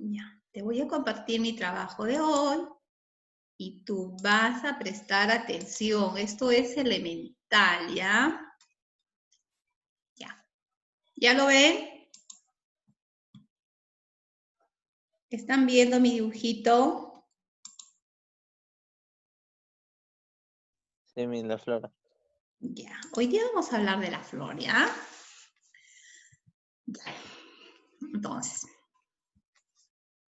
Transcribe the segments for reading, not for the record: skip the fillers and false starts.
Ya, te voy a compartir mi trabajo de hoy y tú vas a prestar atención. Esto es elemental, ¿ya? Ya. ¿Ya lo ven? ¿Están viendo mi dibujito? Sí, la flor. Ya. Hoy día vamos a hablar de la flor, ¿ya? Ya. Entonces,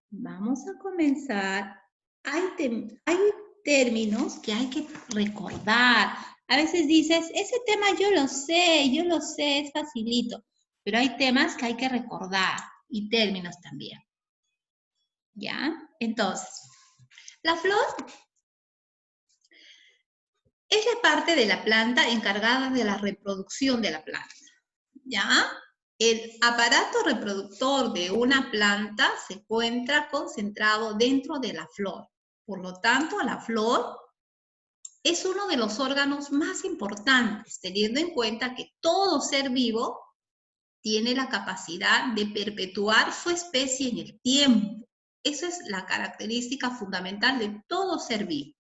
vamos a comenzar. Hay términos que hay que recordar. A veces dices, ese tema yo lo sé, es facilito. Pero hay temas que hay que recordar y términos también. ¿Ya? Entonces, la flor es la parte de la planta encargada de la reproducción de la planta. ¿Ya? El aparato reproductor de una planta se encuentra concentrado dentro de la flor. Por lo tanto, la flor es uno de los órganos más importantes, teniendo en cuenta que todo ser vivo tiene la capacidad de perpetuar su especie en el tiempo. Esa es la característica fundamental de todo ser vivo.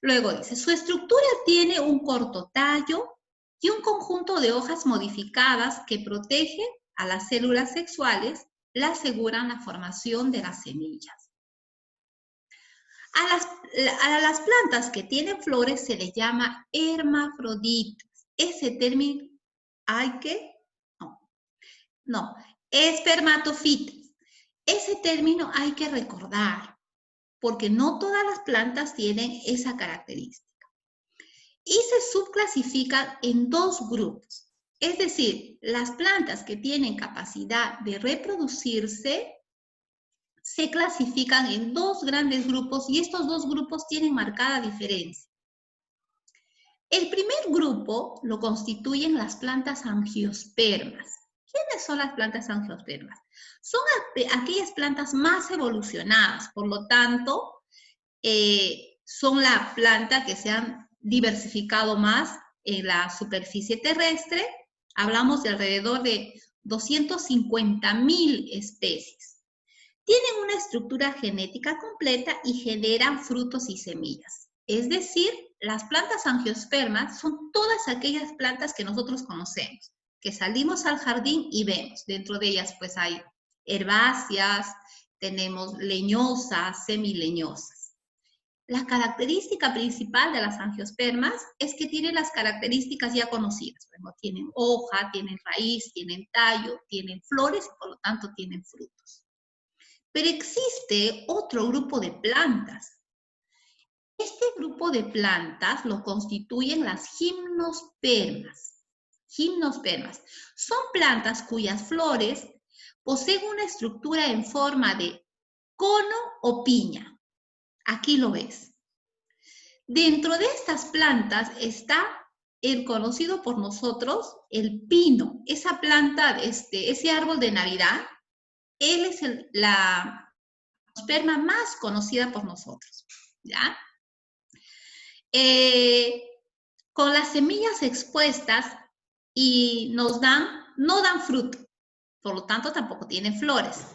Luego dice, su estructura tiene un corto tallo y un conjunto de hojas modificadas que protegen a las células sexuales, le aseguran la formación de las semillas. A las plantas que tienen flores se les llama hermafroditas. Ese término hay que, no, espermatofitas. Ese término hay que recordar, porque no todas las plantas tienen esa característica. Y se subclasifican en dos grupos. Es decir, las plantas que tienen capacidad de reproducirse se clasifican en dos grandes grupos y estos dos grupos tienen marcada diferencia. El primer grupo lo constituyen las plantas angiospermas. ¿Quiénes son las plantas angiospermas? Son aquellas plantas más evolucionadas, por lo tanto, son la planta que se han diversificado más en la superficie terrestre. Hablamos de alrededor de 250.000 especies. Tienen una estructura genética completa y generan frutos y semillas. Es decir, las plantas angiospermas son todas aquellas plantas que nosotros conocemos, que salimos al jardín y vemos. Dentro de ellas pues hay herbáceas, tenemos leñosas, semileñosas. La característica principal de las angiospermas es que tienen las características ya conocidas. Bueno, tienen hoja, tienen raíz, tienen tallo, tienen flores y por lo tanto tienen frutos. Pero existe otro grupo de plantas. Este grupo de plantas lo constituyen las gimnospermas. Gimnospermas son plantas cuyas flores poseen una estructura en forma de cono o piña. Aquí lo ves. Dentro de estas plantas está el conocido por nosotros, el pino. Esa planta, ese árbol de Navidad, él es la esperma más conocida por nosotros, ¿ya? Con las semillas expuestas y no dan fruto, por lo tanto tampoco tienen flores.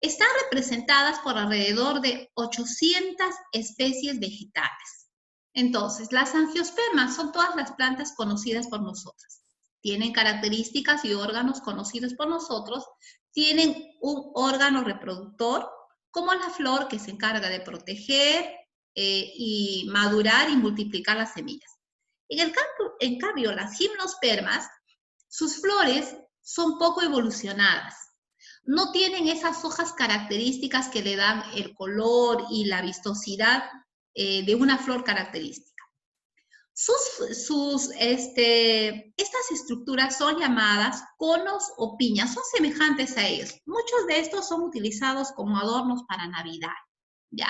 Están representadas por alrededor de 800 especies vegetales. Entonces, las angiospermas son todas las plantas conocidas por nosotros. Tienen características y órganos conocidos por nosotros. Tienen un órgano reproductor, como la flor, que se encarga de proteger y madurar y multiplicar las semillas. En cambio, las gimnospermas, sus flores son poco evolucionadas. No tienen esas hojas características que le dan el color y la vistosidad de una flor característica. Estas estructuras son llamadas conos o piñas, son semejantes a ellos. Muchos de estos son utilizados como adornos para Navidad, ¿ya?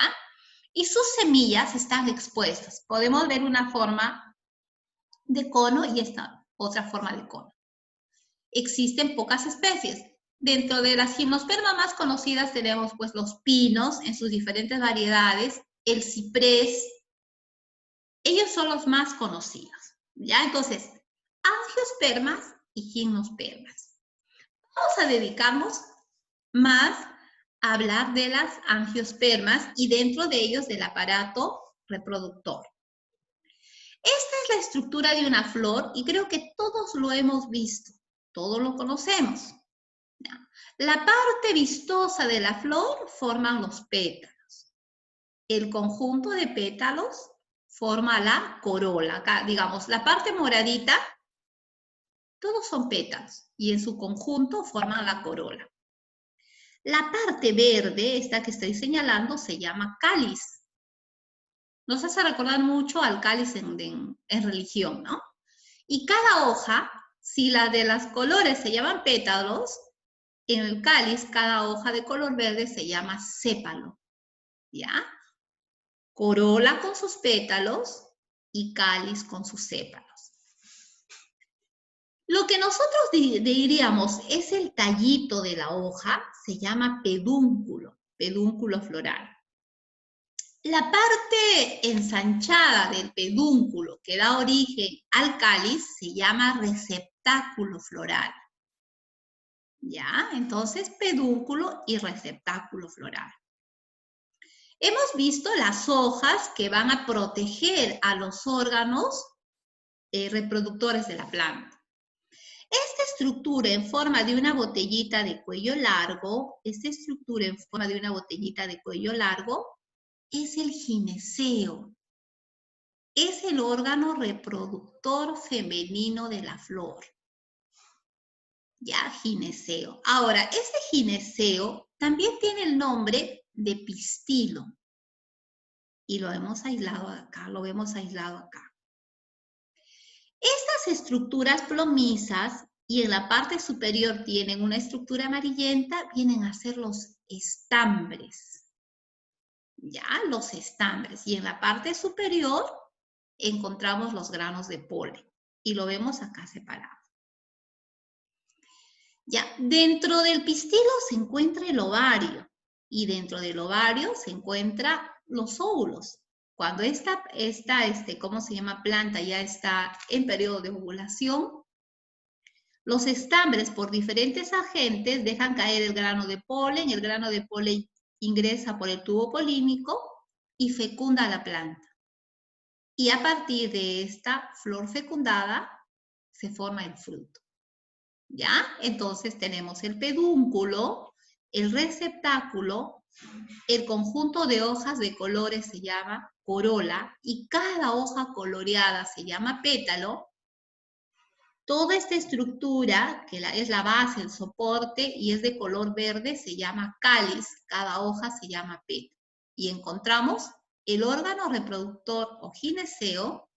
Y sus semillas están expuestas. Podemos ver una forma de cono y esta otra forma de cono. Existen pocas especies. Dentro de las gimnospermas más conocidas tenemos pues los pinos en sus diferentes variedades, el ciprés. Ellos son los más conocidos, ¿ya? Entonces, angiospermas y gimnospermas. Vamos a dedicarnos más hablar de las angiospermas y dentro de ellos del aparato reproductor. Esta es la estructura de una flor y creo que todos lo hemos visto, todos lo conocemos. La parte vistosa de la flor forman los pétalos. El conjunto de pétalos forma la corola. Acá, digamos, la parte moradita, todos son pétalos y en su conjunto forman la corola. La parte verde, esta que estoy señalando, se llama cáliz. Nos hace recordar mucho al cáliz en religión, ¿no? Y cada hoja, si la de los colores se llaman pétalos, en el cáliz, cada hoja de color verde se llama sépalo, ¿ya? Corola con sus pétalos y cáliz con sus sépalos. Lo que nosotros diríamos es el tallito de la hoja, se llama pedúnculo, pedúnculo floral. La parte ensanchada del pedúnculo que da origen al cáliz se llama receptáculo floral. ¿Ya? Entonces, pedúnculo y receptáculo floral. Hemos visto las hojas que van a proteger a los órganos reproductores de la planta. Esta estructura en forma de una botellita de cuello largo, es el gineceo. Es el órgano reproductor femenino de la flor. Ya, gineceo. Ahora, este gineceo también tiene el nombre de pistilo. Y lo hemos aislado acá, Estas estructuras plomizas y en la parte superior tienen una estructura amarillenta, vienen a ser los estambres. Ya, los estambres. Y en la parte superior encontramos los granos de polen. Y lo vemos acá separado. Ya, dentro del pistilo se encuentra el ovario. Y dentro del ovario se encuentran los óvulos. Cuando esta planta ya está en periodo de ovulación, los estambres por diferentes agentes dejan caer el grano de polen ingresa por el tubo polínico y fecunda la planta. Y a partir de esta flor fecundada se forma el fruto. ¿Ya? Entonces tenemos el pedúnculo, el receptáculo, el conjunto de hojas de colores se llama corola y cada hoja coloreada se llama pétalo. Toda esta estructura, que es la base, el soporte y es de color verde, se llama cáliz, cada hoja se llama pétalo. Y encontramos el órgano reproductor o gineceo,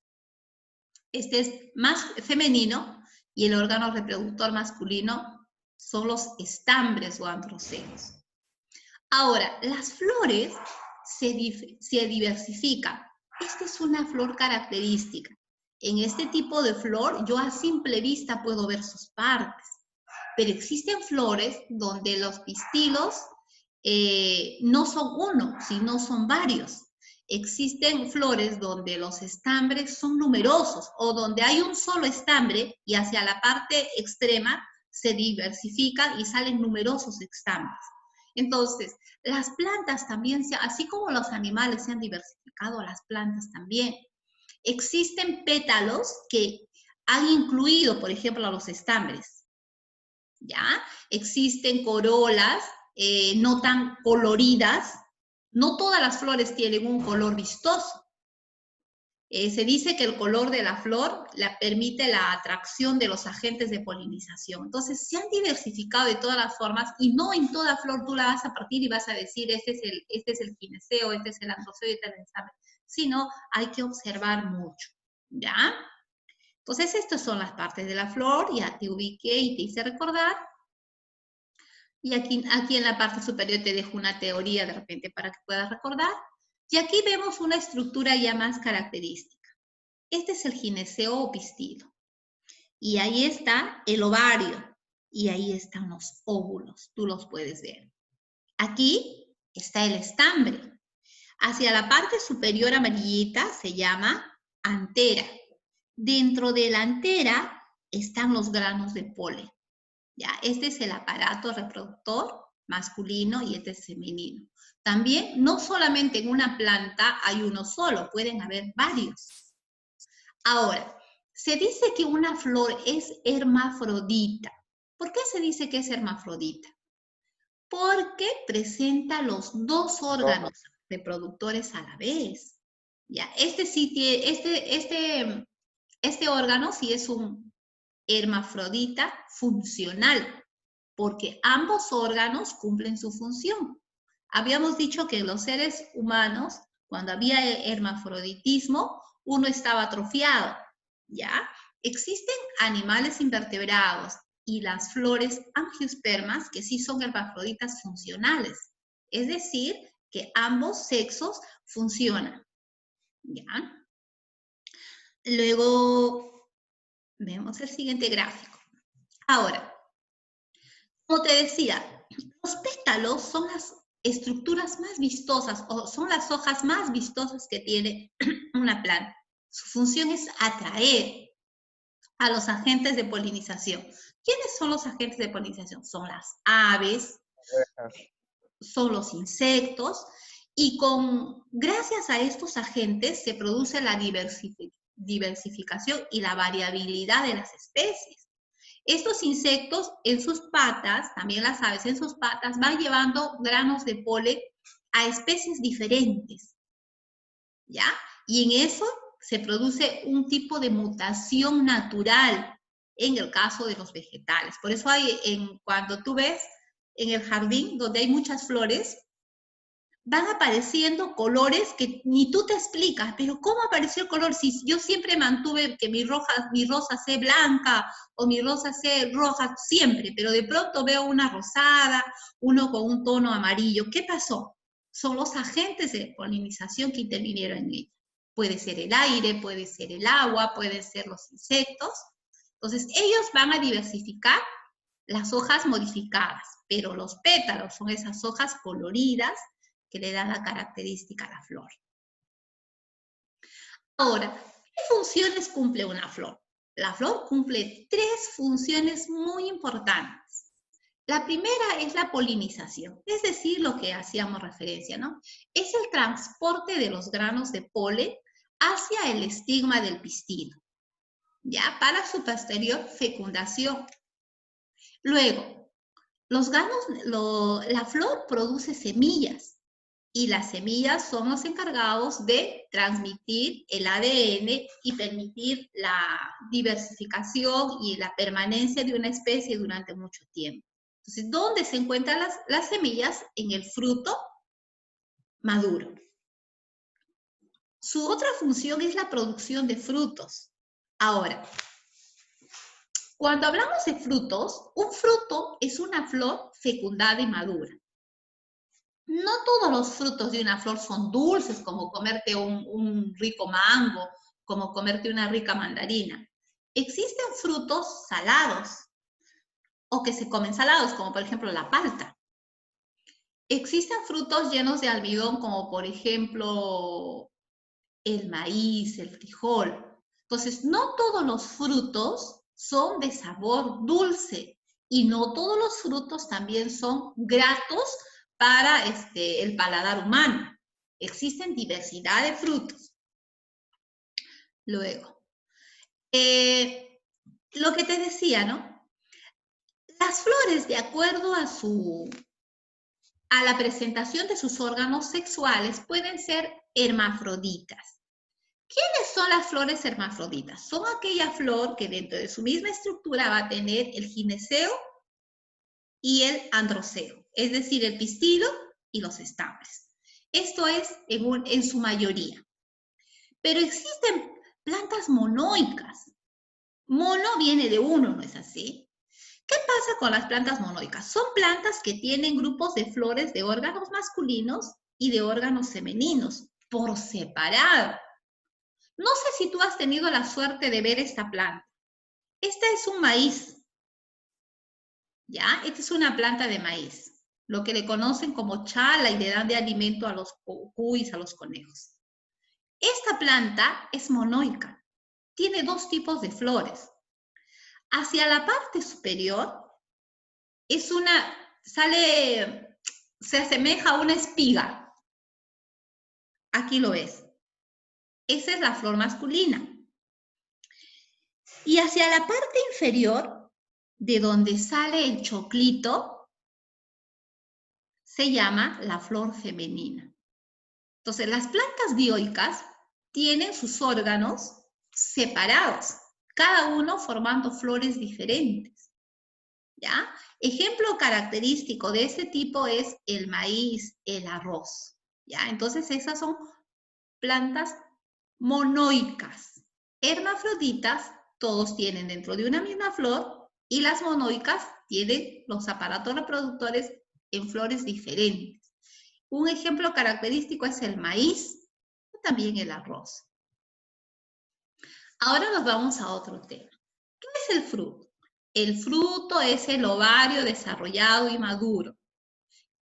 este es más femenino, y el órgano reproductor masculino son los estambres o androcelos. Ahora, las flores se diversifican. Esta es una flor característica. En este tipo de flor, yo a simple vista puedo ver sus partes, pero existen flores donde los pistilos no son uno, sino son varios. Existen flores donde los estambres son numerosos o donde hay un solo estambre y hacia la parte extrema se diversifican y salen numerosos estambres. Entonces, las plantas también, así como los animales se han diversificado, las plantas también. Existen pétalos que han incluido, por ejemplo, a los estambres. ¿Ya? Existen corolas no tan coloridas. No todas las flores tienen un color vistoso. Se dice que el color de la flor permite la atracción de los agentes de polinización. Entonces, se han diversificado de todas las formas y no en toda flor tú la vas a partir y vas a decir, este es el gineceo, este es el androceo y este es el estambre. Sino hay que observar mucho, ¿ya? Entonces, estas son las partes de la flor, ya te ubiqué y te hice recordar. Y aquí en la parte superior te dejo una teoría de repente para que puedas recordar. Y aquí vemos una estructura ya más característica. Este es el gineceo o pistilo. Y ahí está el ovario. Y ahí están los óvulos. Tú los puedes ver. Aquí está el estambre. Hacia la parte superior amarillita se llama antera. Dentro de la antera están los granos de polen. ¿Ya? Este es el aparato reproductor masculino y este es femenino. También, no solamente en una planta hay uno solo, pueden haber varios. Ahora, se dice que una flor es hermafrodita. ¿Por qué se dice que es hermafrodita? Porque presenta los dos órganos reproductores a la vez. Ya, este órgano sí es un hermafrodita funcional, porque ambos órganos cumplen su función. Habíamos dicho que en los seres humanos, cuando había hermafroditismo, uno estaba atrofiado, ¿ya? Existen animales invertebrados y las flores angiospermas que sí son hermafroditas funcionales, es decir, que ambos sexos funcionan, ¿ya? Luego, vemos el siguiente gráfico. Ahora, como te decía, los pétalos son las estructuras más vistosas o son las hojas más vistosas que tiene una planta. Su función es atraer a los agentes de polinización. ¿Quiénes son los agentes de polinización? Son las aves, son los insectos, y gracias a estos agentes se produce la diversificación y la variabilidad de las especies. Estos insectos en sus patas, también las aves en sus patas, van llevando granos de polen a especies diferentes, ¿ya? Y en eso se produce un tipo de mutación natural en el caso de los vegetales. Por eso cuando tú ves en el jardín donde hay muchas flores, van apareciendo colores que ni tú te explicas, pero ¿cómo apareció el color? Si yo siempre mantuve que mi rosa sea blanca o mi rosa sea roja siempre, pero de pronto veo una rosada, uno con un tono amarillo. ¿Qué pasó? Son los agentes de polinización que intervinieron en ella. Puede ser el aire, puede ser el agua, pueden ser los insectos. Entonces, ellos van a diversificar las hojas modificadas, pero los pétalos son esas hojas coloridas que le dan la característica a la flor. Ahora, ¿qué funciones cumple una flor? La flor cumple 3 funciones muy importantes. La primera es la polinización, es decir, lo que hacíamos referencia, ¿no? Es el transporte de los granos de polen hacia el estigma del pistilo, ¿ya? Para su posterior fecundación. Luego, la flor produce semillas, y las semillas son los encargados de transmitir el ADN y permitir la diversificación y la permanencia de una especie durante mucho tiempo. Entonces, ¿dónde se encuentran las semillas? En el fruto maduro. Su otra función es la producción de frutos. Ahora, cuando hablamos de frutos, un fruto es una flor fecundada y madura. No todos los frutos de una flor son dulces, como comerte un rico mango, como comerte una rica mandarina. Existen frutos salados, o que se comen salados, como por ejemplo la palta. Existen frutos llenos de almidón, como por ejemplo el maíz, el frijol. Entonces, no todos los frutos son de sabor dulce, y no todos los frutos también son gratos para el paladar humano. Existen diversidad de frutos. Luego, lo que te decía, ¿no? Las flores, de acuerdo a la presentación de sus órganos sexuales, pueden ser hermafroditas. ¿Quiénes son las flores hermafroditas? Son aquella flor que dentro de su misma estructura va a tener el gineceo y el androceo, es decir, el pistilo y los estambres. Esto es en su mayoría. Pero existen plantas monoicas. Mono viene de uno, ¿no es así? ¿Qué pasa con las plantas monoicas? Son plantas que tienen grupos de flores de órganos masculinos y de órganos femeninos por separado. No sé si tú has tenido la suerte de ver esta planta. Esta es un maíz, ¿ya? Esta es una planta de maíz, lo que le conocen como chala, y le dan de alimento a los cuis, a los conejos. Esta planta es monoica, tiene 2 tipos de flores. Hacia la parte superior es una se asemeja a una espiga. Aquí lo ves. Esa es la flor masculina. Y hacia la parte inferior, de donde sale el choclito, se llama la flor femenina. Entonces, las plantas dioicas tienen sus órganos separados, cada uno formando flores diferentes. ¿Ya? Ejemplo característico de este tipo es el maíz, el arroz. ¿Ya? Entonces, esas son plantas monoicas. Hermafroditas, todos tienen dentro de una misma flor, y las monoicas tienen los aparatos reproductores en flores diferentes. Un ejemplo característico es el maíz, y también el arroz. Ahora nos vamos a otro tema. ¿Qué es el fruto? El fruto es el ovario desarrollado y maduro.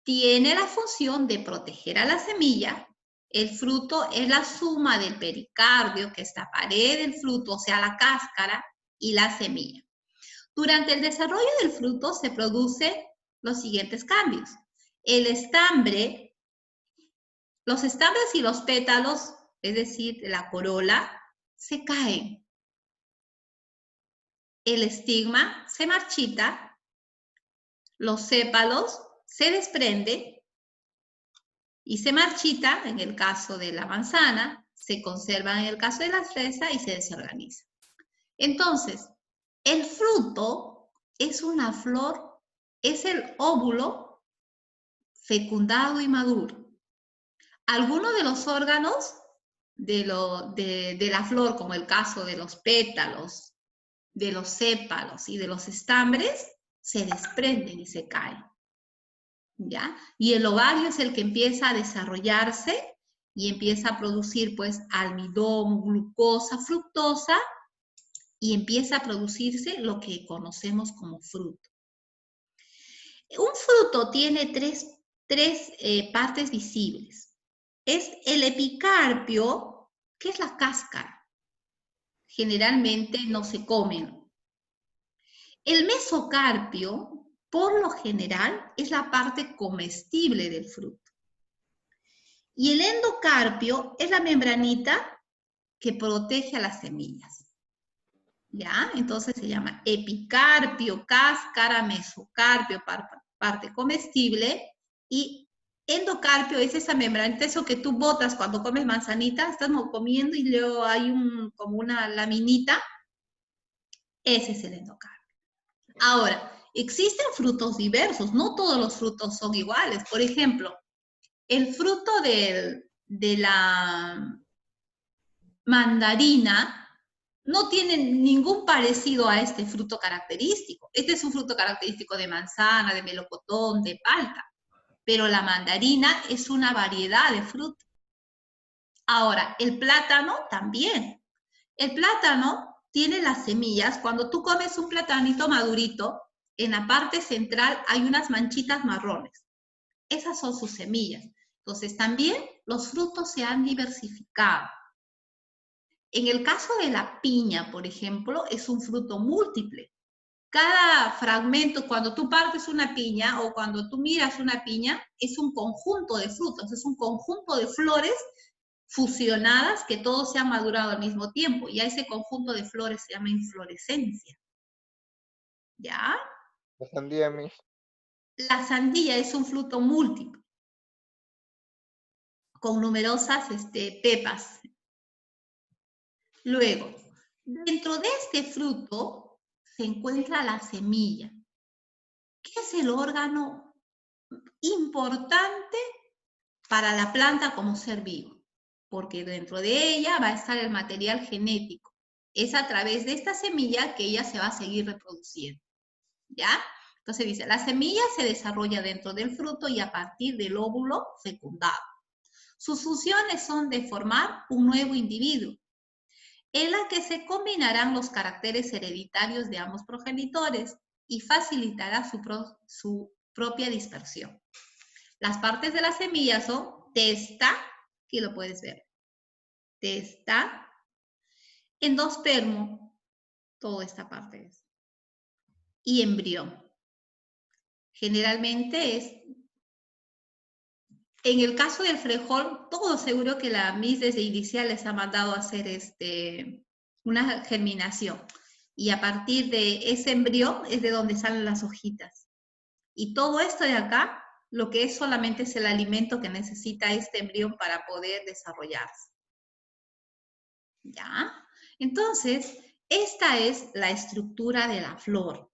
Tiene la función de proteger a la semilla. El fruto es la suma del pericardio, que es la pared del fruto, o sea, la cáscara, y la semilla. Durante el desarrollo del fruto se producen los siguientes cambios. El estambre, los estambres y los pétalos, es decir, la corola, se caen. El estigma se marchita, los sépalos se desprenden y se marchita en el caso de la manzana, se conserva en el caso de la fresa y se desorganiza. Entonces, el fruto es una flor, es el óvulo fecundado y maduro. Algunos de los órganos de la flor, como el caso de los pétalos, de los sépalos y de los estambres, se desprenden y se caen. ¿Ya? Y el ovario es el que empieza a desarrollarse y empieza a producir pues almidón, glucosa, fructosa, y empieza a producirse lo que conocemos como fruto. Un fruto tiene tres partes visibles. Es el epicarpio, que es la cáscara. Generalmente no se comen. El mesocarpio, por lo general, es la parte comestible del fruto. Y el endocarpio es la membranita que protege a las semillas. ¿Ya? Entonces se llama epicarpio, cáscara, mesocarpio, parte comestible, y endocarpio es esa membranita, eso que tú botas cuando comes manzanita, estás comiendo y luego hay como una laminita, ese es el endocarpio. Ahora, existen frutos diversos, no todos los frutos son iguales. Por ejemplo, el fruto de la mandarina no tiene ningún parecido a este fruto característico. Este es un fruto característico de manzana, de melocotón, de palta, pero la mandarina es una variedad de fruto. Ahora, el plátano también. El plátano tiene las semillas. Cuando tú comes un platanito madurito, en la parte central hay unas manchitas marrones. Esas son sus semillas. Entonces, también los frutos se han diversificado. En el caso de la piña, por ejemplo, es un fruto múltiple. Cada fragmento, cuando tú partes una piña o cuando tú miras una piña, es un conjunto de frutos, es un conjunto de flores fusionadas que todos se han madurado al mismo tiempo. Y a ese conjunto de flores se llama inflorescencia. ¿Ya? La sandía, Miss. La sandía es un fruto múltiple, con numerosas pepas. Luego, dentro de este fruto se encuentra la semilla, que es el órgano importante para la planta como ser vivo, porque dentro de ella va a estar el material genético. Es a través de esta semilla que ella se va a seguir reproduciendo, ¿ya? Entonces dice, la semilla se desarrolla dentro del fruto y a partir del óvulo fecundado. Sus funciones son de formar un nuevo individuo, en la que se combinarán los caracteres hereditarios de ambos progenitores y facilitará su propia dispersión. Las partes de la semilla son testa, aquí lo puedes ver, testa, endospermo, toda esta parte es, y embrión. Generalmente es, en el caso del frejol, todo seguro que la Miss desde inicial les ha mandado a hacer una germinación. Y a partir de ese embrión es de donde salen las hojitas. Y todo esto de acá, lo que es solamente es el alimento que necesita este embrión para poder desarrollarse. ¿Ya? Entonces, esta es la estructura de la flor.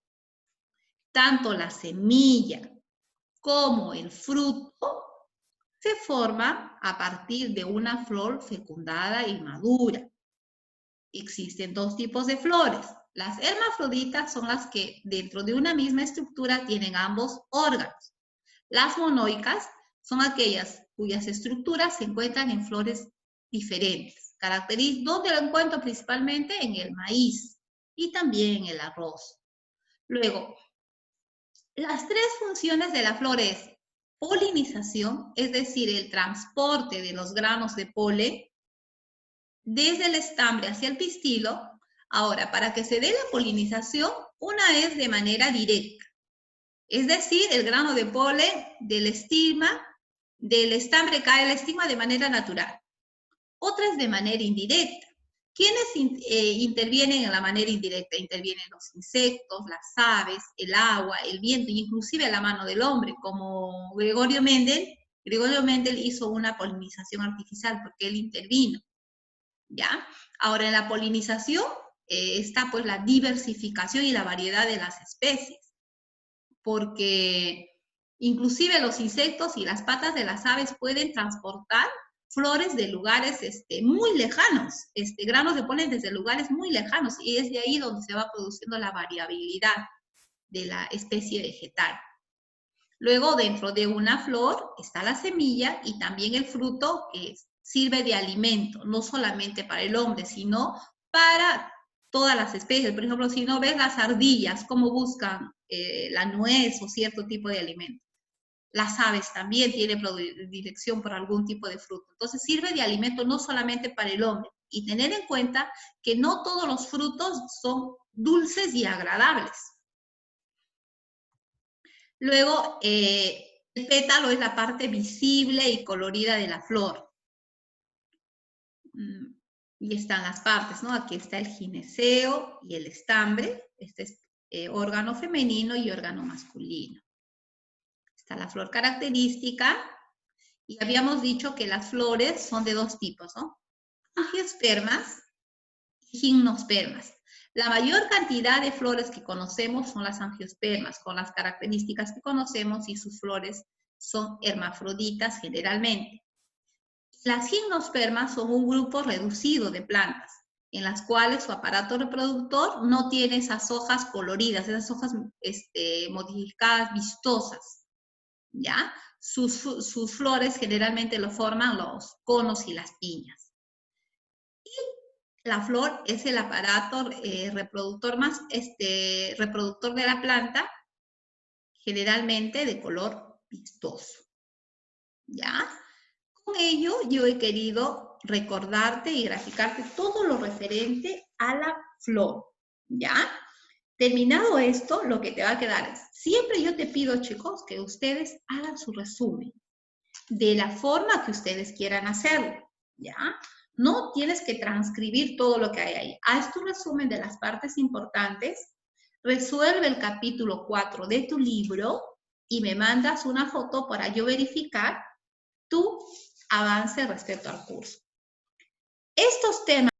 Tanto la semilla como el fruto se forman a partir de una flor fecundada y madura. Existen dos tipos de flores. Las hermafroditas son las que dentro de una misma estructura tienen ambos órganos. Las monoicas son aquellas cuyas estructuras se encuentran en flores diferentes. ¿Dónde lo encuentro? Principalmente en el maíz y también en el arroz. Luego, las tres funciones de la flor es polinización, es decir, el transporte de los granos de polen desde el estambre hacia el pistilo. Ahora, para que se dé la polinización, una es de manera directa, es decir, el grano de polen del estambre cae al estigma de manera natural. Otra es de manera indirecta. ¿Quiénes intervienen en la manera indirecta? Intervienen los insectos, las aves, el agua, el viento, inclusive la mano del hombre, como Gregorio Mendel. Gregorio Mendel hizo una polinización artificial porque él intervino. ¿Ya? Ahora, en la polinización está pues la diversificación y la variedad de las especies, porque inclusive los insectos y las patas de las aves pueden transportar flores de lugares muy lejanos, granos de polen desde lugares muy lejanos, y es de ahí donde se va produciendo la variabilidad de la especie vegetal. Luego, dentro de una flor está la semilla y también el fruto, que sirve de alimento, no solamente para el hombre, sino para todas las especies. Por ejemplo, si no ves las ardillas, cómo buscan la nuez o cierto tipo de alimento. Las aves también tienen predilección por algún tipo de fruto. Entonces sirve de alimento no solamente para el hombre. Y tener en cuenta que no todos los frutos son dulces y agradables. Luego, el pétalo es la parte visible y colorida de la flor. Y están las partes, ¿no? Aquí está el gineceo y el estambre. Este es órgano femenino y órgano masculino. Está la flor característica. Y habíamos dicho que las flores son de dos tipos, ¿no? Angiospermas y gimnospermas. La mayor cantidad de flores que conocemos son las angiospermas, con las características que conocemos, y sus flores son hermafroditas generalmente. Las gimnospermas son un grupo reducido de plantas, en las cuales su aparato reproductor no tiene esas hojas coloridas, esas hojas modificadas, vistosas, ¿ya? Sus flores generalmente lo forman los conos y las piñas. Y la flor es el aparato reproductor reproductor de la planta, generalmente de color vistoso, ¿ya? Con ello yo he querido recordarte y graficarte todo lo referente a la flor, ¿ya? Terminado esto, lo que te va a quedar es, siempre yo te pido, chicos, que ustedes hagan su resumen de la forma que ustedes quieran hacerlo, ¿ya? No tienes que transcribir todo lo que hay ahí. Haz tu resumen de las partes importantes, resuelve el capítulo 4 de tu libro y me mandas una foto para yo verificar tu avance respecto al curso. Estos temas